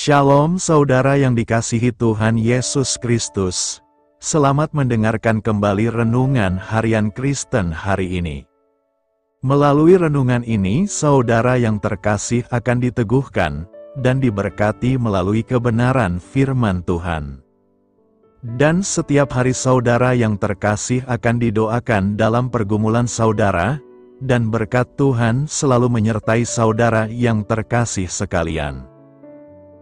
Shalom saudara yang dikasihi Tuhan Yesus Kristus. Selamat mendengarkan kembali renungan harian Kristen hari ini. Melalui renungan ini, saudara yang terkasih akan diteguhkan dan diberkati melalui kebenaran firman Tuhan. Dan setiap hari saudara yang terkasih akan didoakan dalam pergumulan saudara, dan berkat Tuhan selalu menyertai saudara yang terkasih sekalian.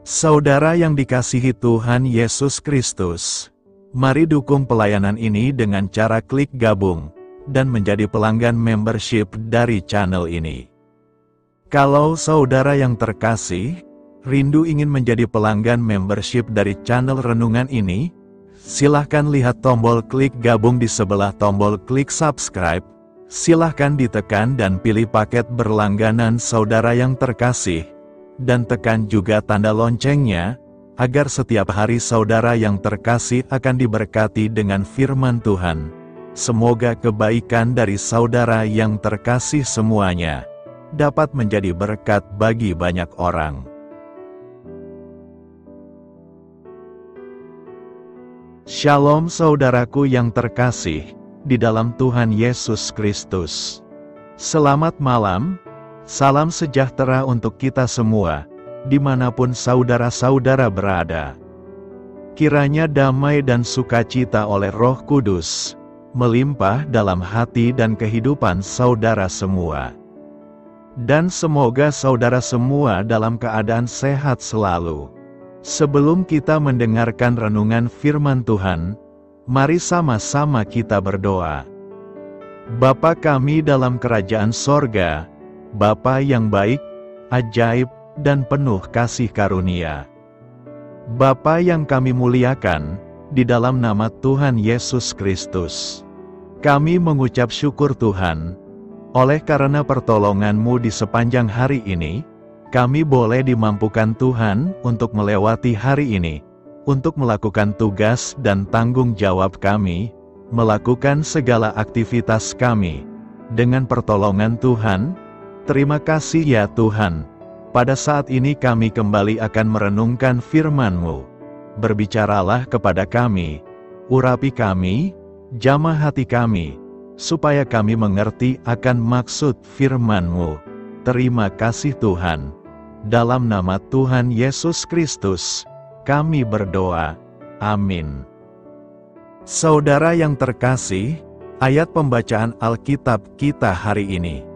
Saudara yang dikasihi Tuhan Yesus Kristus, mari dukung pelayanan ini dengan cara klik gabung dan menjadi pelanggan membership dari channel ini. Kalau saudara yang terkasih, rindu ingin menjadi pelanggan membership dari channel renungan ini, silahkan lihat tombol klik gabung di sebelah tombol klik subscribe, silahkan ditekan dan pilih paket berlangganan saudara yang terkasih, dan tekan juga tanda loncengnya, agar setiap hari saudara yang terkasih akan diberkati dengan firman Tuhan. Semoga kebaikan dari saudara yang terkasih semuanya dapat menjadi berkat bagi banyak orang. Shalom saudaraku yang terkasih di dalam Tuhan Yesus Kristus. Selamat malam. Salam sejahtera untuk kita semua, dimanapun saudara-saudara berada. Kiranya damai dan sukacita oleh Roh Kudus melimpah dalam hati dan kehidupan saudara semua. Dan semoga saudara semua dalam keadaan sehat selalu. Sebelum kita mendengarkan renungan firman Tuhan, mari sama-sama kita berdoa. Bapa kami dalam kerajaan sorga, Bapa yang baik, ajaib, dan penuh kasih karunia. Bapa yang kami muliakan, di dalam nama Tuhan Yesus Kristus. Kami mengucap syukur Tuhan, oleh karena pertolongan-Mu di sepanjang hari ini, kami boleh dimampukan Tuhan untuk melewati hari ini, untuk melakukan tugas dan tanggung jawab kami, melakukan segala aktivitas kami. Dengan pertolongan Tuhan, terima kasih ya Tuhan. Pada saat ini kami kembali akan merenungkan firman-Mu. Berbicaralah kepada kami, urapi kami, jamah hati kami, supaya kami mengerti akan maksud firman-Mu. Terima kasih Tuhan. Dalam nama Tuhan Yesus Kristus, kami berdoa. Amin. Saudara yang terkasih, ayat pembacaan Alkitab kita hari ini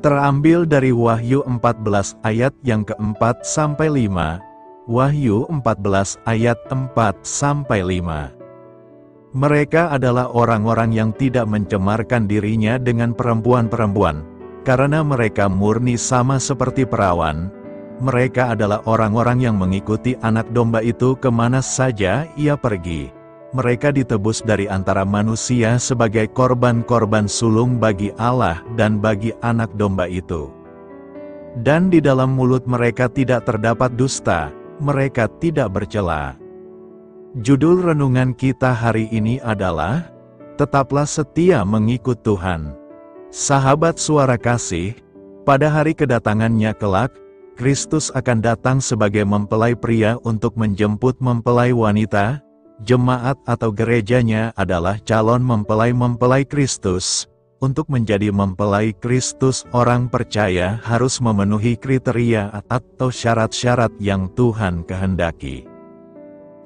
terambil dari Wahyu 14 ayat yang keempat sampai 5, Wahyu 14 ayat 4 sampai 5. Mereka adalah orang-orang yang tidak mencemarkan dirinya dengan perempuan-perempuan, karena mereka murni sama seperti perawan. Mereka adalah orang-orang yang mengikuti anak domba itu kemana saja ia pergi. Mereka ditebus dari antara manusia sebagai korban-korban sulung bagi Allah dan bagi anak domba itu. Dan di dalam mulut mereka tidak terdapat dusta, mereka tidak bercela. Judul renungan kita hari ini adalah, Tetaplah Setia Mengikut Tuhan. Sahabat suara kasih, pada hari kedatangannya kelak, Kristus akan datang sebagai mempelai pria untuk menjemput mempelai wanita. Jemaat atau gerejanya adalah calon mempelai-mempelai Kristus. Untuk menjadi mempelai Kristus, orang percaya harus memenuhi kriteria atau syarat-syarat yang Tuhan kehendaki.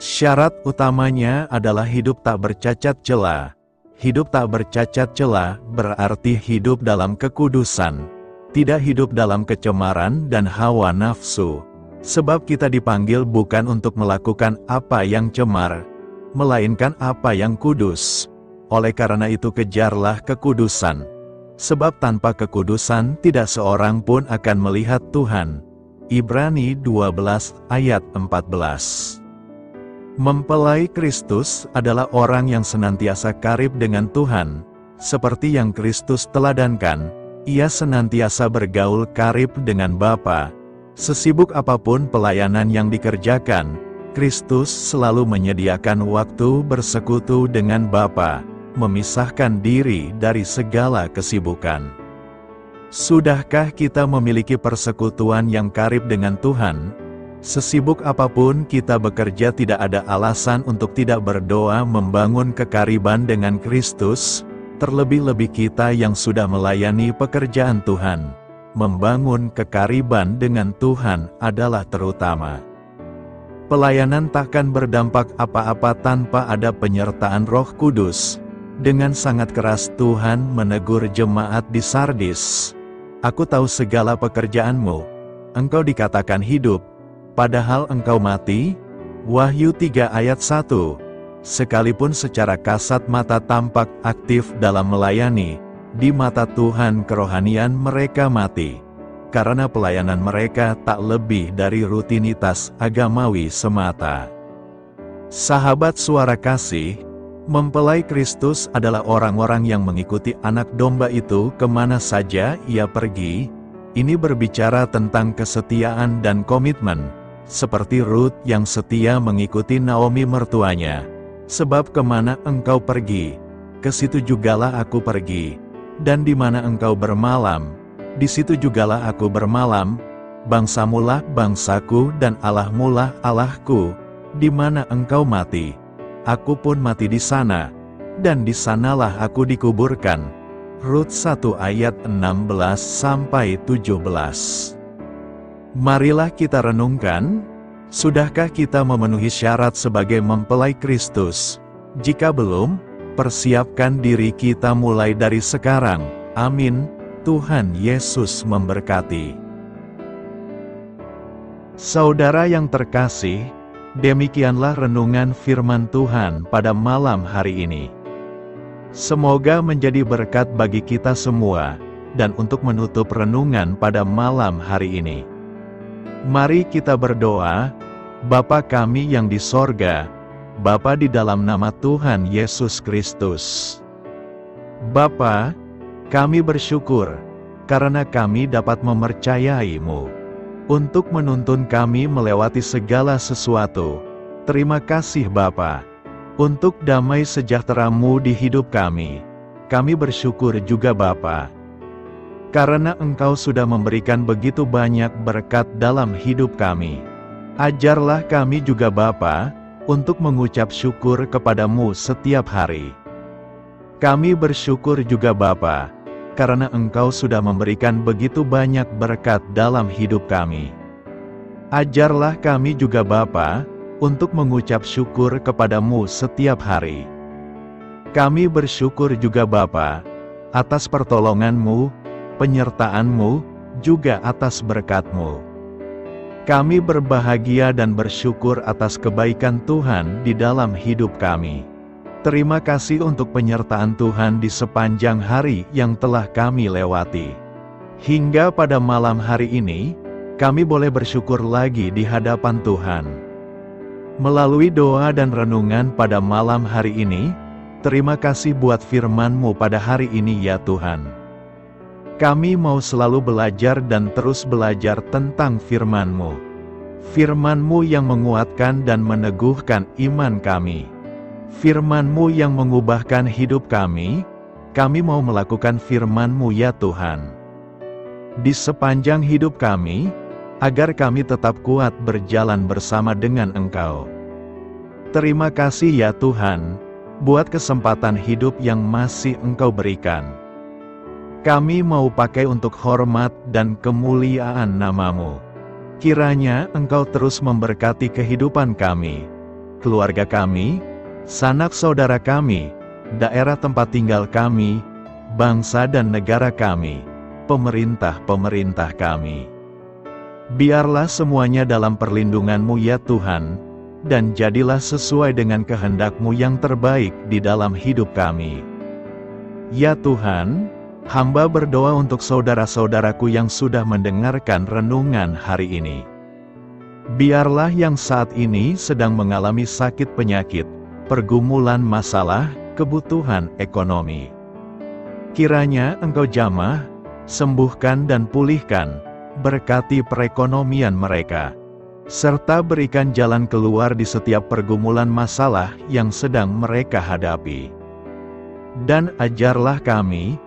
Syarat utamanya adalah hidup tak bercacat cela. Hidup tak bercacat cela berarti hidup dalam kekudusan, tidak hidup dalam kecemaran dan hawa nafsu. Sebab kita dipanggil bukan untuk melakukan apa yang cemar, melainkan apa yang kudus. Oleh karena itu kejarlah kekudusan. Sebab tanpa kekudusan tidak seorang pun akan melihat Tuhan. Ibrani 12 ayat 14. Mempelai Kristus adalah orang yang senantiasa karib dengan Tuhan. Seperti yang Kristus teladankan, ia senantiasa bergaul karib dengan Bapa. Sesibuk apapun pelayanan yang dikerjakan, Kristus selalu menyediakan waktu bersekutu dengan Bapa, memisahkan diri dari segala kesibukan. Sudahkah kita memiliki persekutuan yang karib dengan Tuhan? Sesibuk apapun kita bekerja, tidak ada alasan untuk tidak berdoa membangun kekariban dengan Kristus, terlebih-lebih kita yang sudah melayani pekerjaan Tuhan. Membangun kekariban dengan Tuhan adalah terutama. Pelayanan takkan berdampak apa-apa tanpa ada penyertaan Roh Kudus. Dengan sangat keras Tuhan menegur jemaat di Sardis. Aku tahu segala pekerjaanmu. Engkau dikatakan hidup, padahal engkau mati. Wahyu 3 ayat 1. Sekalipun secara kasat mata tampak aktif dalam melayani, di mata Tuhan kerohanian mereka mati. Karena pelayanan mereka tak lebih dari rutinitas agamawi semata. Sahabat Suara Kasih, mempelai Kristus adalah orang-orang yang mengikuti anak domba itu kemana saja ia pergi. Ini berbicara tentang kesetiaan dan komitmen, seperti Rut yang setia mengikuti Naomi mertuanya. Sebab kemana engkau pergi, ke situ jugalah aku pergi, dan di mana engkau bermalam, di situ jugalah aku bermalam. Bangsamulah bangsaku dan Allahmulah Allahku. Di mana engkau mati, aku pun mati di sana, dan di sanalah aku dikuburkan. Rut 1 ayat 16-17. Marilah kita renungkan, sudahkah kita memenuhi syarat sebagai mempelai Kristus? Jika belum, persiapkan diri kita mulai dari sekarang. Amin. Tuhan Yesus memberkati. Saudara yang terkasih, demikianlah renungan firman Tuhan pada malam hari ini. Semoga menjadi berkat bagi kita semua, dan untuk menutup renungan pada malam hari ini, mari kita berdoa. Bapa kami yang di sorga, Bapa di dalam nama Tuhan Yesus Kristus. Bapa, kami bersyukur, karena kami dapat mempercayai-Mu untuk menuntun kami melewati segala sesuatu. Terima kasih Bapa, untuk damai sejahtera-Mu di hidup kami. Kami bersyukur juga Bapa, karena Engkau sudah memberikan begitu banyak berkat dalam hidup kami. Ajarlah kami juga Bapa, untuk mengucap syukur kepada-Mu setiap hari. Kami bersyukur juga Bapa, karena Engkau sudah memberikan begitu banyak berkat dalam hidup kami. Ajarlah kami juga Bapa, untuk mengucap syukur kepada-Mu setiap hari. Kami bersyukur juga Bapa, atas pertolongan-Mu, penyertaan-Mu, juga atas berkat-Mu. Kami berbahagia dan bersyukur atas kebaikan Tuhan di dalam hidup kami. Terima kasih untuk penyertaan Tuhan di sepanjang hari yang telah kami lewati. Hingga pada malam hari ini, kami boleh bersyukur lagi di hadapan Tuhan. Melalui doa dan renungan pada malam hari ini, terima kasih buat firman-Mu pada hari ini ya Tuhan. Kami mau selalu belajar dan terus belajar tentang firman-Mu. Firman-Mu yang menguatkan dan meneguhkan iman kami. Firman-Mu yang mengubahkan hidup kami mau melakukan firman-Mu ya Tuhan. Di sepanjang hidup kami, agar kami tetap kuat berjalan bersama dengan Engkau. Terima kasih ya Tuhan, buat kesempatan hidup yang masih Engkau berikan. Kami mau pakai untuk hormat dan kemuliaan nama-Mu. Kiranya Engkau terus memberkati kehidupan kami, keluarga kami, sanak saudara kami, daerah tempat tinggal kami, bangsa dan negara kami, pemerintah-pemerintah kami. Biarlah semuanya dalam perlindungan-Mu ya Tuhan, dan jadilah sesuai dengan kehendak-Mu yang terbaik di dalam hidup kami. Ya Tuhan, hamba berdoa untuk saudara-saudaraku yang sudah mendengarkan renungan hari ini. Biarlah yang saat ini sedang mengalami sakit penyakit, pergumulan masalah, kebutuhan ekonomi, kiranya Engkau jamah, sembuhkan dan pulihkan, berkati perekonomian mereka, serta berikan jalan keluar di setiap pergumulan masalah yang sedang mereka hadapi. Dan ajarlah kami,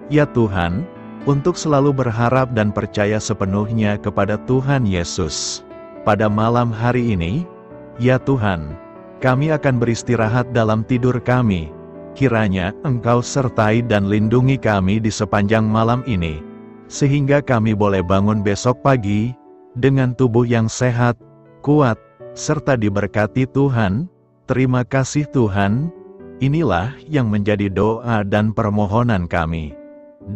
ya Tuhan, untuk selalu berharap dan percaya sepenuhnya kepada Tuhan Yesus. pada malam hari ini, ya Tuhan, kami akan beristirahat dalam tidur kami. Kiranya Engkau sertai dan lindungi kami di sepanjang malam ini, sehingga kami boleh bangun besok pagi, dengan tubuh yang sehat, kuat, serta diberkati Tuhan. Terima kasih Tuhan. Inilah yang menjadi doa dan permohonan kami.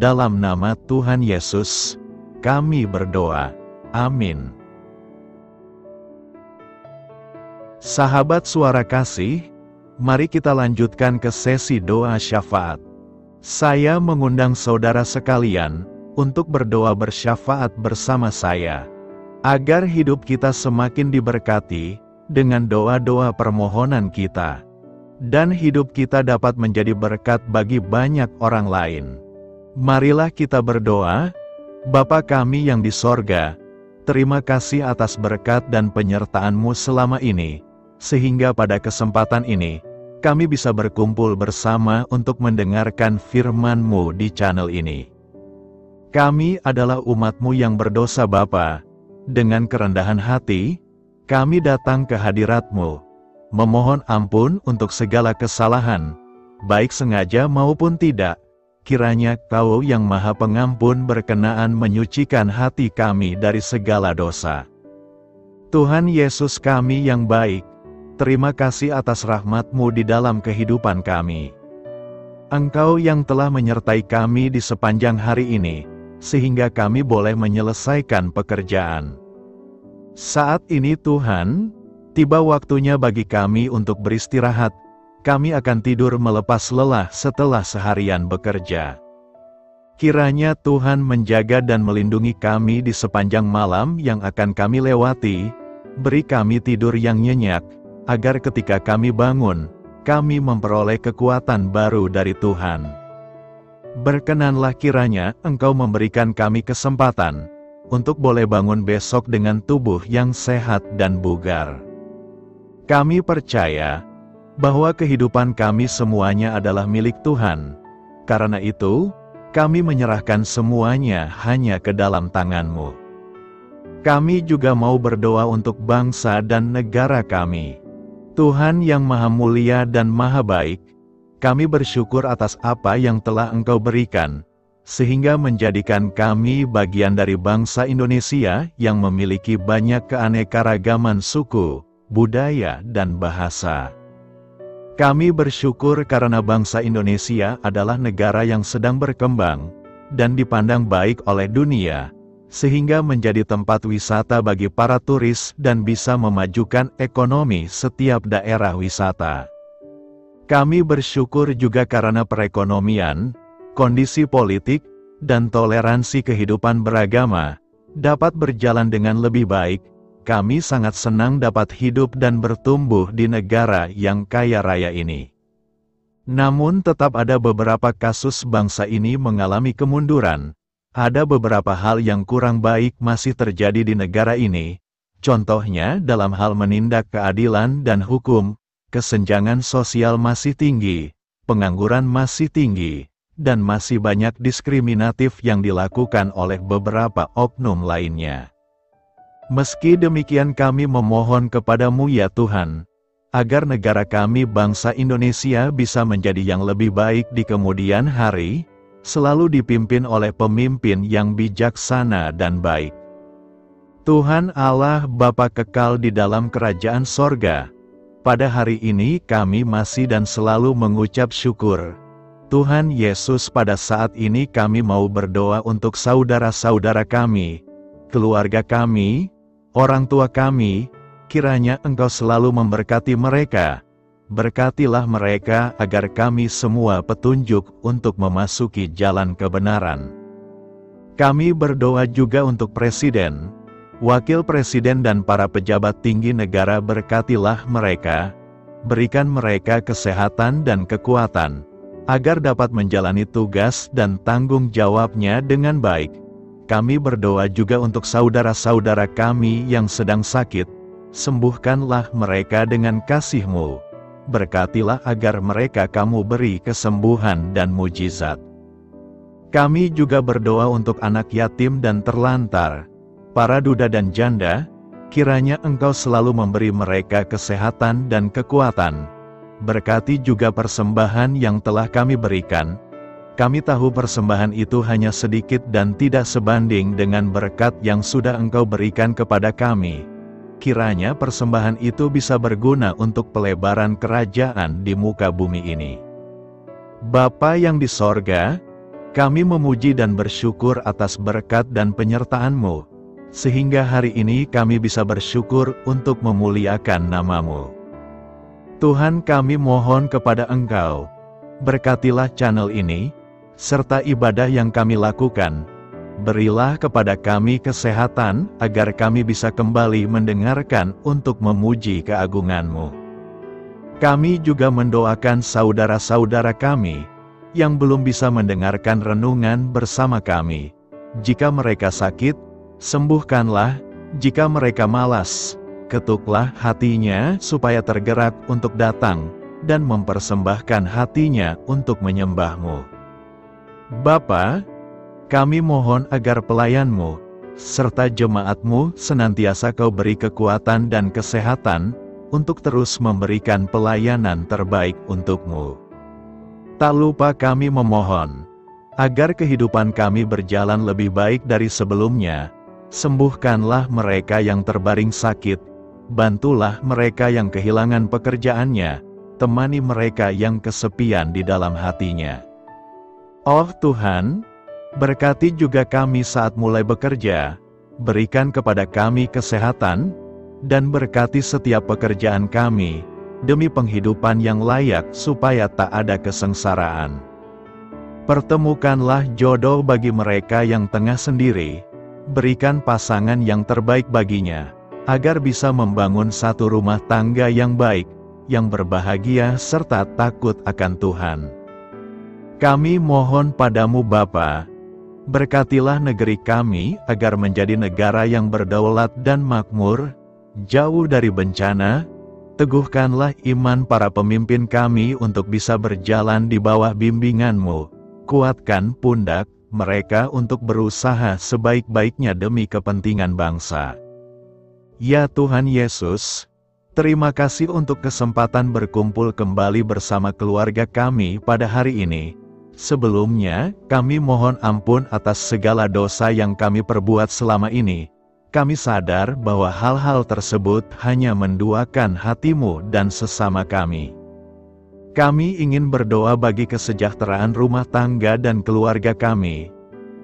Dalam nama Tuhan Yesus, kami berdoa. Amin. Sahabat Suara Kasih, mari kita lanjutkan ke sesi doa syafaat. Saya mengundang saudara sekalian untuk berdoa bersyafaat bersama saya, agar hidup kita semakin diberkati dengan doa-doa permohonan kita, dan hidup kita dapat menjadi berkat bagi banyak orang lain. Marilah kita berdoa. Bapa kami yang di sorga, terima kasih atas berkat dan penyertaan-Mu selama ini, sehingga pada kesempatan ini, kami bisa berkumpul bersama untuk mendengarkan firman-Mu di channel ini. Kami adalah umat-Mu yang berdosa Bapa. Dengan kerendahan hati, kami datang ke hadirat-Mu, memohon ampun untuk segala kesalahan, baik sengaja maupun tidak. Kiranya Kau yang Maha Pengampun berkenaan menyucikan hati kami dari segala dosa. Tuhan Yesus kami yang baik, terima kasih atas rahmat-Mu di dalam kehidupan kami. Engkau yang telah menyertai kami di sepanjang hari ini, sehingga kami boleh menyelesaikan pekerjaan. Saat ini Tuhan, tiba waktunya bagi kami untuk beristirahat. Kami akan tidur melepas lelah setelah seharian bekerja. Kiranya Tuhan menjaga dan melindungi kami di sepanjang malam yang akan kami lewati. Beri kami tidur yang nyenyak, agar ketika kami bangun, kami memperoleh kekuatan baru dari Tuhan. Berkenanlah kiranya Engkau memberikan kami kesempatan untuk boleh bangun besok dengan tubuh yang sehat dan bugar. Kami percaya bahwa kehidupan kami semuanya adalah milik Tuhan. Karena itu, kami menyerahkan semuanya hanya ke dalam tangan-Mu. Kami juga mau berdoa untuk bangsa dan negara kami. Tuhan yang Maha Mulia dan Maha Baik, kami bersyukur atas apa yang telah Engkau berikan, sehingga menjadikan kami bagian dari bangsa Indonesia yang memiliki banyak keanekaragaman suku, budaya, dan bahasa. Kami bersyukur karena bangsa Indonesia adalah negara yang sedang berkembang, dan dipandang baik oleh dunia, sehingga menjadi tempat wisata bagi para turis dan bisa memajukan ekonomi setiap daerah wisata. Kami bersyukur juga karena perekonomian, kondisi politik, dan toleransi kehidupan beragama dapat berjalan dengan lebih baik. Kami sangat senang dapat hidup dan bertumbuh di negara yang kaya raya ini. Namun tetap ada beberapa kasus bangsa ini mengalami kemunduran. Ada beberapa hal yang kurang baik masih terjadi di negara ini. Contohnya dalam hal menindak keadilan dan hukum, kesenjangan sosial masih tinggi, pengangguran masih tinggi, dan masih banyak diskriminatif yang dilakukan oleh beberapa oknum lainnya. Meski demikian kami memohon kepada-Mu ya Tuhan, agar negara kami bangsa Indonesia bisa menjadi yang lebih baik di kemudian hari, selalu dipimpin oleh pemimpin yang bijaksana dan baik. Tuhan Allah Bapa kekal di dalam kerajaan sorga, pada hari ini kami masih dan selalu mengucap syukur. Tuhan Yesus, pada saat ini kami mau berdoa untuk saudara-saudara kami, keluarga kami, orang tua kami. Kiranya Engkau selalu memberkati mereka. Berkatilah mereka agar kami semua petunjuk untuk memasuki jalan kebenaran. Kami berdoa juga untuk Presiden, Wakil Presiden dan para pejabat tinggi negara. Berkatilah mereka, berikan mereka kesehatan dan kekuatan, agar dapat menjalani tugas dan tanggung jawabnya dengan baik. Kami berdoa juga untuk saudara-saudara kami yang sedang sakit. Sembuhkanlah mereka dengan kasih-Mu. Berkatilah agar mereka Kamu beri kesembuhan dan mujizat. Kami juga berdoa untuk anak yatim dan terlantar, para duda dan janda. Kiranya Engkau selalu memberi mereka kesehatan dan kekuatan. Berkati juga persembahan yang telah kami berikan. Kami tahu persembahan itu hanya sedikit dan tidak sebanding dengan berkat yang sudah Engkau berikan kepada kami. Kiranya persembahan itu bisa berguna untuk pelebaran kerajaan di muka bumi ini. Bapa yang di sorga, kami memuji dan bersyukur atas berkat dan penyertaan-Mu, sehingga hari ini kami bisa bersyukur untuk memuliakan nama-Mu. Tuhan, kami mohon kepada Engkau, berkatilah channel ini, serta ibadah yang kami lakukan. Berilah kepada kami kesehatan, agar kami bisa kembali mendengarkan untuk memuji keagungan-Mu. Kami juga mendoakan saudara-saudara kami, yang belum bisa mendengarkan renungan bersama kami. Jika mereka sakit, sembuhkanlah. Jika mereka malas, ketuklah hatinya supaya tergerak untuk datang, dan mempersembahkan hatinya untuk menyembah-Mu. Bapa, kami mohon agar pelayan-Mu, serta jemaat-Mu senantiasa Kau beri kekuatan dan kesehatan, untuk terus memberikan pelayanan terbaik untuk-Mu. Tak lupa kami memohon, agar kehidupan kami berjalan lebih baik dari sebelumnya. Sembuhkanlah mereka yang terbaring sakit, bantulah mereka yang kehilangan pekerjaannya, temani mereka yang kesepian di dalam hatinya. Oh Tuhan, berkati juga kami saat mulai bekerja, berikan kepada kami kesehatan, dan berkati setiap pekerjaan kami, demi penghidupan yang layak supaya tak ada kesengsaraan. Pertemukanlah jodoh bagi mereka yang tengah sendiri, berikan pasangan yang terbaik baginya, agar bisa membangun satu rumah tangga yang baik, yang berbahagia serta takut akan Tuhan. Kami mohon padamu Bapa, berkatilah negeri kami agar menjadi negara yang berdaulat dan makmur, jauh dari bencana. Teguhkanlah iman para pemimpin kami untuk bisa berjalan di bawah bimbingan-Mu. Kuatkan pundak mereka untuk berusaha sebaik-baiknya demi kepentingan bangsa. Ya Tuhan Yesus, terima kasih untuk kesempatan berkumpul kembali bersama keluarga kami pada hari ini. Sebelumnya, kami mohon ampun atas segala dosa yang kami perbuat selama ini. Kami sadar bahwa hal-hal tersebut hanya menduakan hati-Mu dan sesama kami. Kami ingin berdoa bagi kesejahteraan rumah tangga dan keluarga kami.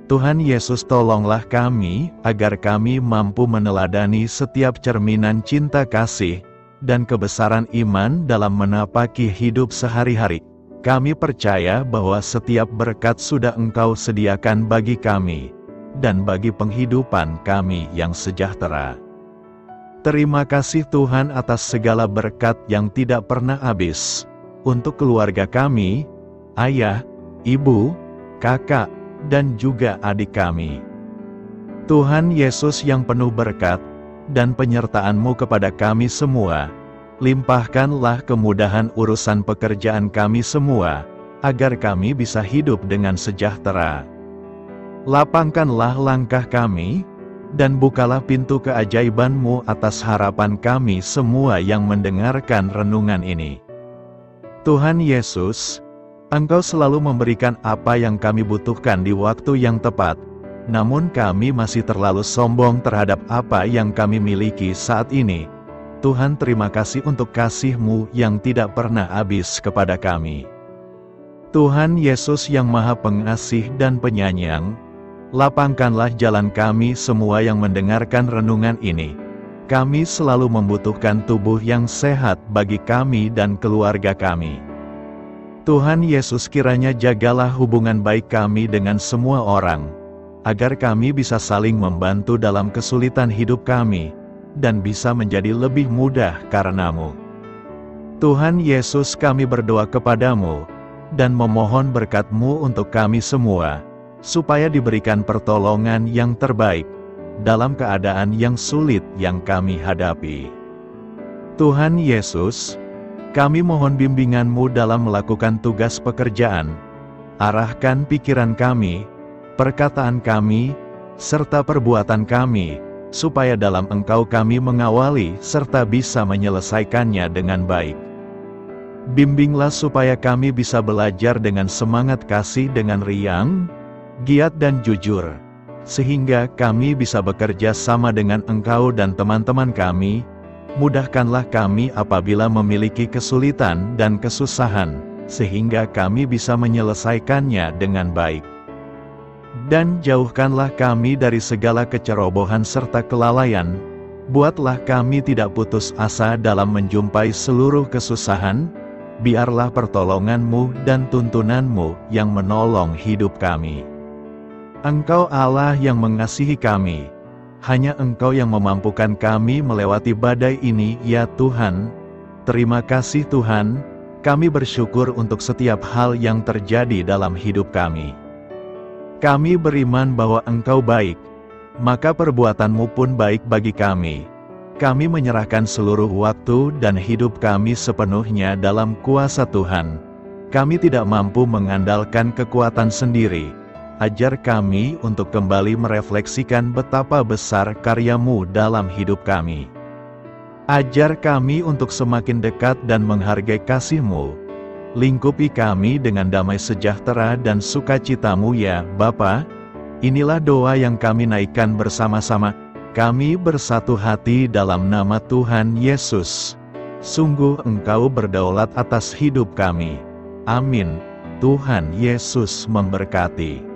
Tuhan Yesus, tolonglah kami, agar kami mampu meneladani setiap cerminan cinta kasih, dan kebesaran iman dalam menapaki hidup sehari-hari. Kami percaya bahwa setiap berkat sudah Engkau sediakan bagi kami, dan bagi penghidupan kami yang sejahtera. Terima kasih Tuhan atas segala berkat yang tidak pernah habis, untuk keluarga kami, ayah, ibu, kakak, dan juga adik kami. Tuhan Yesus yang penuh berkat, dan penyertaan-Mu kepada kami semua, limpahkanlah kemudahan urusan pekerjaan kami semua, agar kami bisa hidup dengan sejahtera. Lapangkanlah langkah kami, dan bukalah pintu keajaiban-Mu atas harapan kami semua yang mendengarkan renungan ini. Tuhan Yesus, Engkau selalu memberikan apa yang kami butuhkan di waktu yang tepat, namun kami masih terlalu sombong terhadap apa yang kami miliki saat ini. Tuhan, terima kasih untuk kasih-Mu yang tidak pernah habis kepada kami. Tuhan Yesus yang Maha Pengasih dan Penyayang, lapangkanlah jalan kami semua yang mendengarkan renungan ini. Kami selalu membutuhkan tubuh yang sehat bagi kami dan keluarga kami. Tuhan Yesus, kiranya jagalah hubungan baik kami dengan semua orang, agar kami bisa saling membantu dalam kesulitan hidup kami, dan bisa menjadi lebih mudah karena-Mu. Tuhan Yesus, kami berdoa kepada-Mu, dan memohon berkat-Mu untuk kami semua, supaya diberikan pertolongan yang terbaik, dalam keadaan yang sulit yang kami hadapi. Tuhan Yesus, kami mohon bimbingan-Mu dalam melakukan tugas pekerjaan. Arahkan pikiran kami, perkataan kami, serta perbuatan kami, supaya dalam Engkau kami mengawali serta bisa menyelesaikannya dengan baik. Bimbinglah supaya kami bisa belajar dengan semangat kasih dengan riang, giat dan jujur, sehingga kami bisa bekerja sama dengan Engkau dan teman-teman kami. Mudahkanlah kami apabila memiliki kesulitan dan kesusahan, sehingga kami bisa menyelesaikannya dengan baik. Dan jauhkanlah kami dari segala kecerobohan serta kelalaian. Buatlah kami tidak putus asa dalam menjumpai seluruh kesusahan. Biarlah pertolongan-Mu dan tuntunan-Mu yang menolong hidup kami. Engkau Allah yang mengasihi kami. Hanya Engkau yang memampukan kami melewati badai ini, ya Tuhan. Terima kasih Tuhan, kami bersyukur untuk setiap hal yang terjadi dalam hidup kami. Kami beriman bahwa Engkau baik, maka perbuatan-Mu pun baik bagi kami. Kami menyerahkan seluruh waktu dan hidup kami sepenuhnya dalam kuasa Tuhan. Kami tidak mampu mengandalkan kekuatan sendiri. Ajar kami untuk kembali merefleksikan betapa besar karya-Mu dalam hidup kami. Ajar kami untuk semakin dekat dan menghargai kasih-Mu. Lingkupi kami dengan damai sejahtera dan sukacita-Mu ya Bapa. Inilah doa yang kami naikkan bersama-sama. Kami bersatu hati dalam nama Tuhan Yesus. Sungguh Engkau berdaulat atas hidup kami. Amin. Tuhan Yesus memberkati.